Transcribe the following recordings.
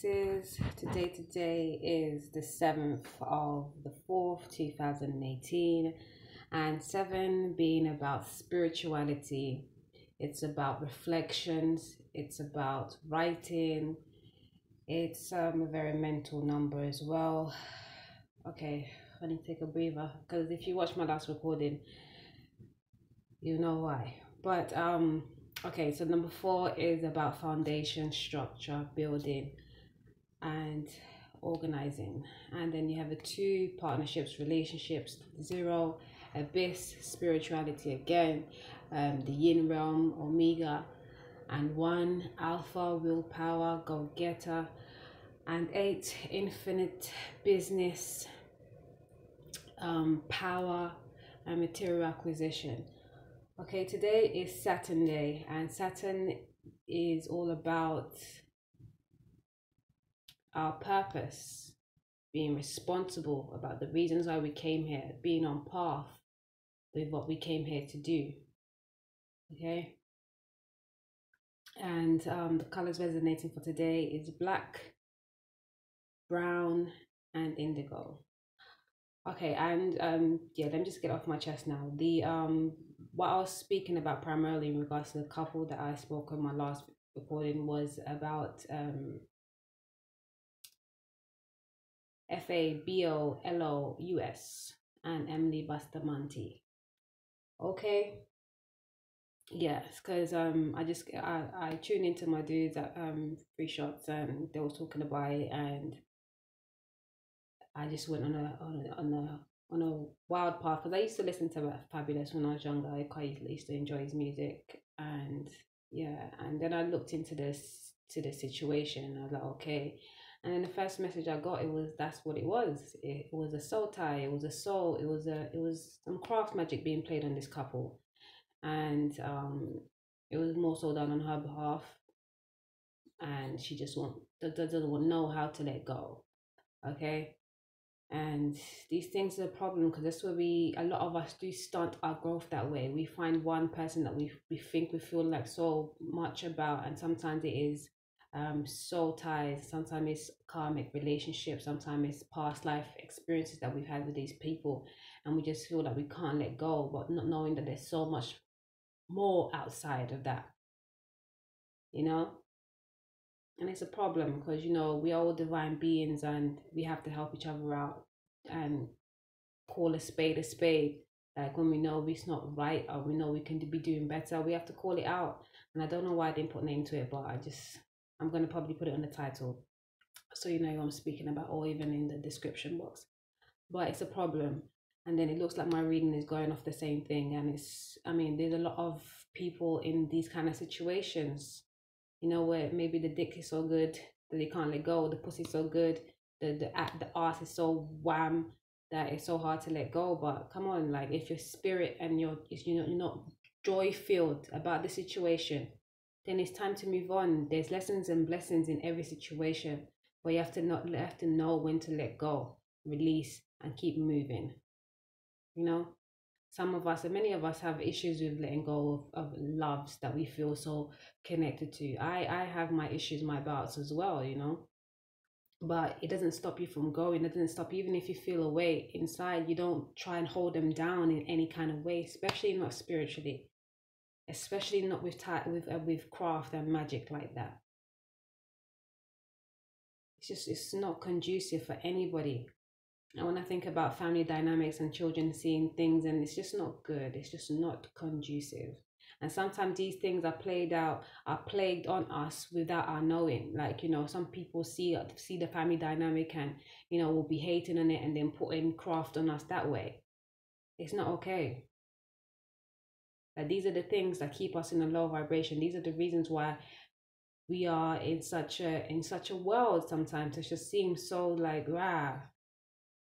Fabouluses. Today is the 7th of the 4th, 2018, and 7 being about spirituality. It's about reflections, it's about writing, it's a very mental number as well. Okay, I need to take a breather because if you watch my last recording, you know why. But okay, so number 4 is about foundation, structure, building, and organizing. And then you have the 2 partnerships, relationships, 0, abyss, spirituality again, the yin realm, omega, and 1, alpha, willpower, go-getter, and 8, infinite, business, power, and material acquisition. Okay, today is Saturn Day, and Saturn is all about our purpose, being responsible about the reasons why we came here, being on path with what we came here to do. Okay, and the colors resonating for today is black, brown, and indigo. Okay, and yeah, let me just get off my chest now. The what I was speaking about primarily in regards to the couple that I spoke on my last recording was about Fabolous and Emily Bustamante. Okay, yes, because I tuned into my dudes at Free Shots, and they were talking about it, and I just went on a wild path because I used to listen to Fabolous when I was younger. I quite used to enjoy his music, and yeah, and then I looked into the situation. I was like, okay, and then the first message I got, that's what it was. It was a soul tie. It was a soul. It was some craft magic being played on this couple, and it was more so done on her behalf, and she just doesn't know how to let go. Okay. And these things are a problem because that's where a lot of us do stunt our growth that way. We find one person that we think we feel like so much about, and sometimes it is soul ties, sometimes it's karmic relationships, sometimes it's past life experiences that we've had with these people, and we just feel like we can't let go, but not knowing that there's so much more outside of that, you know. And it's a problem because, you know, we are all divine beings and we have to help each other out and call a spade a spade. Like when we know it's not right or we know we can be doing better, we have to call it out. And I don't know why I didn't put a name to it, but I'm going to probably put it on the title so you know who I'm speaking about, or even in the description box. But it's a problem. And then it looks like my reading is going off the same thing. And there's a lot of people in these kind of situations, you know, where maybe the dick is so good that they can't let go, the pussy's so good, the ass is so wham that it's so hard to let go. But come on, like if your spirit and you're not joy filled about the situation, then it's time to move on. There's lessons and blessings in every situation, but you have to know when to let go, release, and keep moving. You know, some of us and many of us have issues with letting go of loves that we feel so connected to. I have my issues, my bouts as well, you know, but it doesn't stop you from going. It doesn't stop, even if you feel away inside, you don't try and hold them down in any kind of way, especially not spiritually, especially not with craft and magic like that. It's not conducive for anybody. And when I think about family dynamics and children seeing things, and it's just not good, it's just not conducive. And sometimes these things are plagued on us without our knowing. Like, you know, some people see the family dynamic and, you know, will be hating on it and then putting craft on us that way. It's not okay. Like, these are the things that keep us in a low vibration. These are the reasons why we are in such a world sometimes. It just seems so like rah.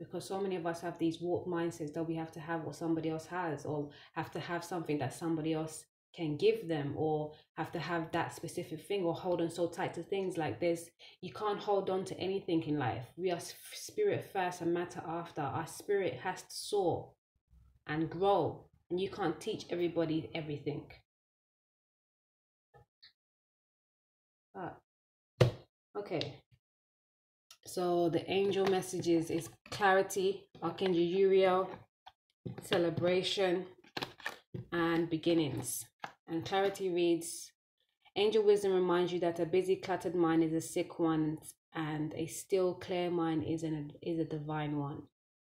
Because so many of us have these warped mindsets that we have to have what somebody else has, or have to have something that somebody else can give them, or have to have that specific thing, or hold on so tight to things. Like you can't hold on to anything in life. We are spirit first and matter after. Our spirit has to soar and grow, and you can't teach everybody everything. Okay. So the angel messages is clarity, Archangel Uriel, celebration, and beginnings. And clarity reads, angel wisdom reminds you that a busy, cluttered mind is a sick one, and a still, clear mind is a divine one.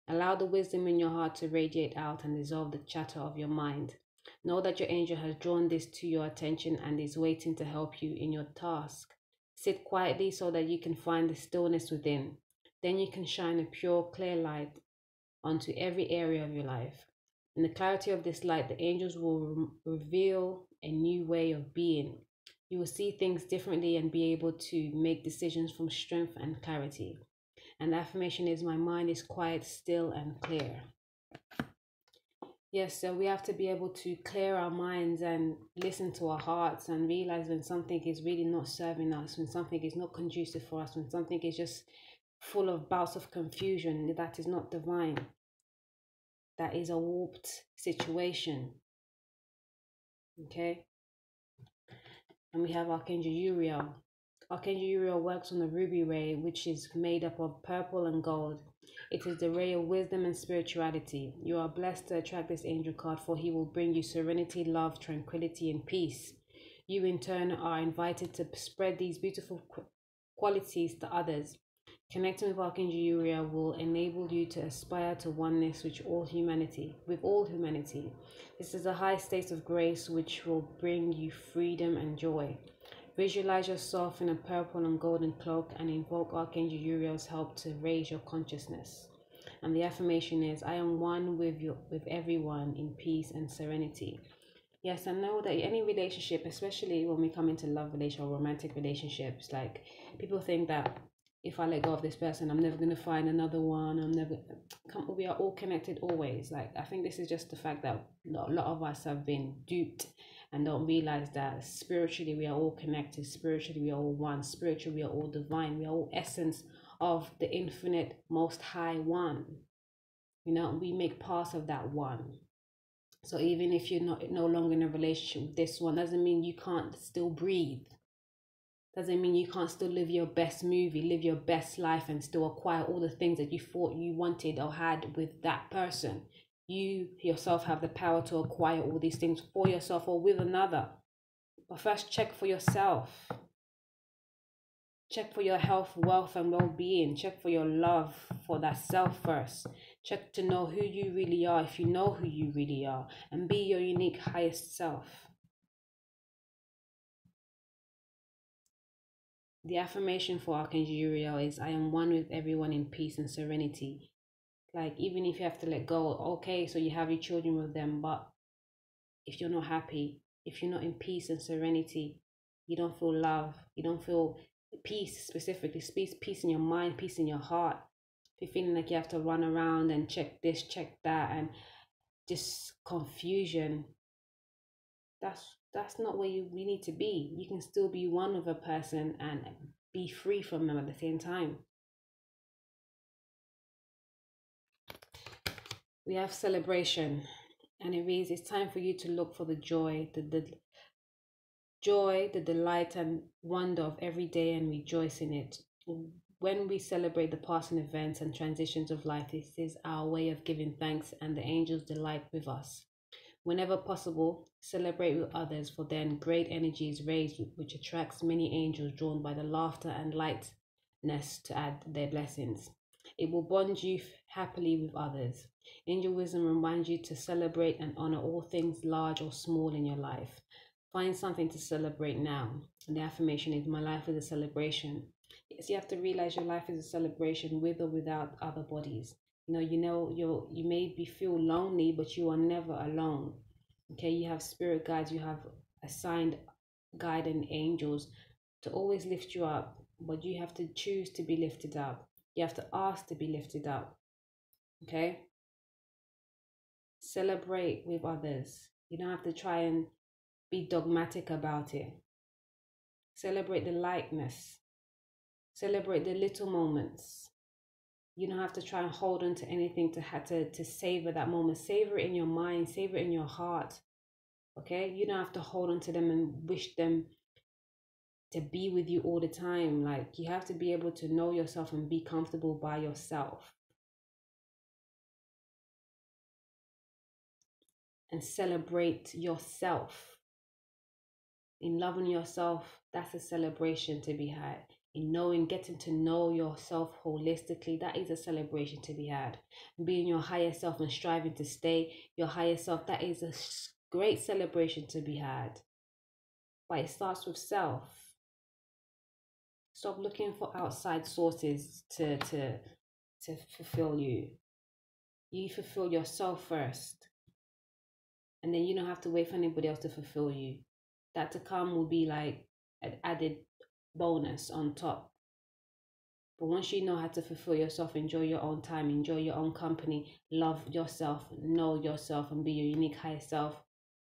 Allow the wisdom in your heart to radiate out and dissolve the chatter of your mind. Know that your angel has drawn this to your attention and is waiting to help you in your task. Sit quietly so that you can find the stillness within. Then you can shine a pure, clear light onto every area of your life. In the clarity of this light, the angels will reveal a new way of being. You will see things differently and be able to make decisions from strength and clarity. And the affirmation is, my mind is quiet, still, and clear. Yes, so we have to be able to clear our minds and listen to our hearts and realize when something is really not serving us, when something is not conducive for us, when something is just full of bouts of confusion, that is not divine. That is a warped situation. Okay? And we have Archangel Uriel. Archangel Uriel works on the ruby ray, which is made up of purple and gold. It is the ray of wisdom and spirituality. You are blessed to attract this angel card, for he will bring you serenity, love, tranquility, and peace. You, in turn, are invited to spread these beautiful qualities to others. Connecting with Archangel Uriel will enable you to aspire to oneness with all humanity. This is a high state of grace which will bring you freedom and joy. Visualize yourself in a purple and golden cloak and invoke Archangel Uriel's help to raise your consciousness. And the affirmation is, I am one with everyone in peace and serenity. Yes, I know that any relationship, especially when we come into love relationship or romantic relationships, like people think that if I let go of this person, I'm never going to find another one. We are all connected always. Like, I think this is just the fact that a lot of us have been duped and don't realize that spiritually we are all connected. Spiritually we are all one. Spiritually we are all divine. We are all essence of the infinite, most high one. You know, we make part of that one. So even if you're no longer in a relationship with this one, doesn't mean you can't still breathe. Doesn't mean you can't still live your best movie, live your best life, and still acquire all the things that you thought you wanted or had with that person. You yourself have the power to acquire all these things for yourself or with another. But first, check for yourself. Check for your health, wealth, and well-being. Check for your love for that self first. Check to know who you really are, if you know who you really are, and be your unique highest self. The affirmation for Archangel Uriel is, I am one with everyone in peace and serenity. Like, even if you have to let go, okay, so you have your children with them, but if you're not happy, if you're not in peace and serenity, you don't feel love, you don't feel peace, specifically peace in your mind, peace in your heart. If you're feeling like you have to run around and check this, check that, and just confusion, that's not where we need to be. You can still be one with a person and be free from them at the same time. We have celebration, and it reads, it's time for you to look for the joy, the delight and wonder of every day and rejoice in it. When we celebrate the passing events and transitions of life, this is our way of giving thanks, and the angels delight with us. Whenever possible, celebrate with others, for then great energy is raised, which attracts many angels drawn by the laughter and lightness to add their blessings. It will bond you happily with others. Angel wisdom reminds you to celebrate and honor all things large or small in your life. Find something to celebrate now. And the affirmation is, my life is a celebration. Yes, you have to realize your life is a celebration with or without other bodies. You may feel lonely, but you are never alone. Okay, you have spirit guides, you have assigned guiding angels to always lift you up, but you have to choose to be lifted up. You have to ask to be lifted up. Okay? Celebrate with others. You don't have to try and be dogmatic about it. Celebrate the lightness. Celebrate the little moments. You don't have to try and hold on to anything to savor that moment. Savor it in your mind, savor it in your heart. Okay? You don't have to hold on to them and wish them to be with you all the time. Like, you have to be able to know yourself and be comfortable by yourself. And celebrate yourself. In loving yourself, that's a celebration to be had. In knowing, getting to know yourself holistically, that is a celebration to be had. Being your higher self and striving to stay your higher self, that is a great celebration to be had. But it starts with self. Stop looking for outside sources to fulfill you. You fulfill yourself first. And then you don't have to wait for anybody else to fulfill you. That to come will be like an added bonus on top. But once you know how to fulfill yourself, enjoy your own time, enjoy your own company, love yourself, know yourself, and be your unique higher self,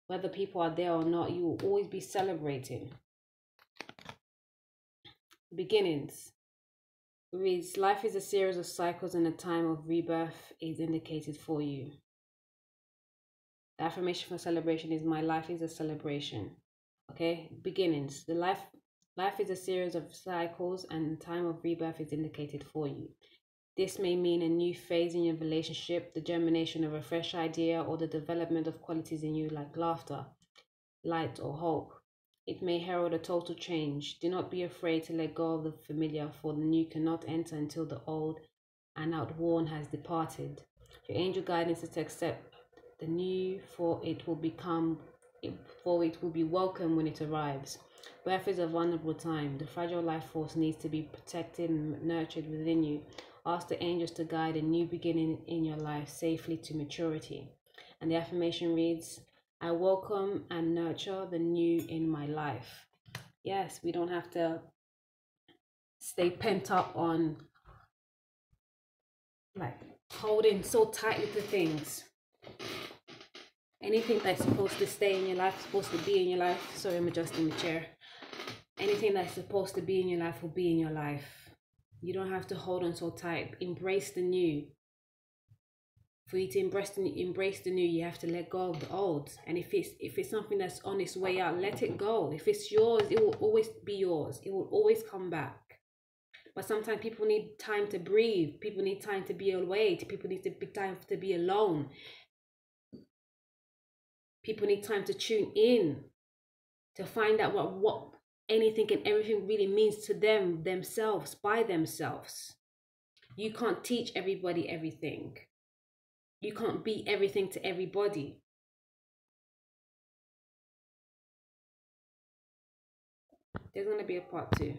whether people are there or not, you will always be celebrating. Beginnings. Reads, life is a series of cycles and a time of rebirth is indicated for you. The affirmation for celebration is, my life is a celebration. Okay, beginnings. Life is a series of cycles and time of rebirth is indicated for you. This may mean a new phase in your relationship, the germination of a fresh idea, or the development of qualities in you like laughter, light, or hope. It may herald a total change. Do not be afraid to let go of the familiar, for the new cannot enter until the old and outworn has departed. Your angel guidance is to accept the new, for it will be welcome when it arrives. Birth is a vulnerable time. The fragile life force needs to be protected and nurtured within you. Ask the angels to guide a new beginning in your life safely to maturity. And the affirmation reads, I welcome and nurture the new in my life. Yes, we don't have to stay pent up on like holding so tightly to things. Anything that's supposed to stay in your life, supposed to be in your life. Sorry, I'm adjusting the chair. Anything that's supposed to be in your life will be in your life. You don't have to hold on so tight. Embrace the new. For you to embrace the new, you have to let go of the old. And if it's something that's on its way out, let it go. If it's yours, it will always be yours. It will always come back. But sometimes people need time to breathe. People need time to be away. People need time to be alone. People need time to tune in, to find out what anything and everything really means to them, themselves, by themselves. You can't teach everybody everything. You can't be everything to everybody. There's going to be a part 2.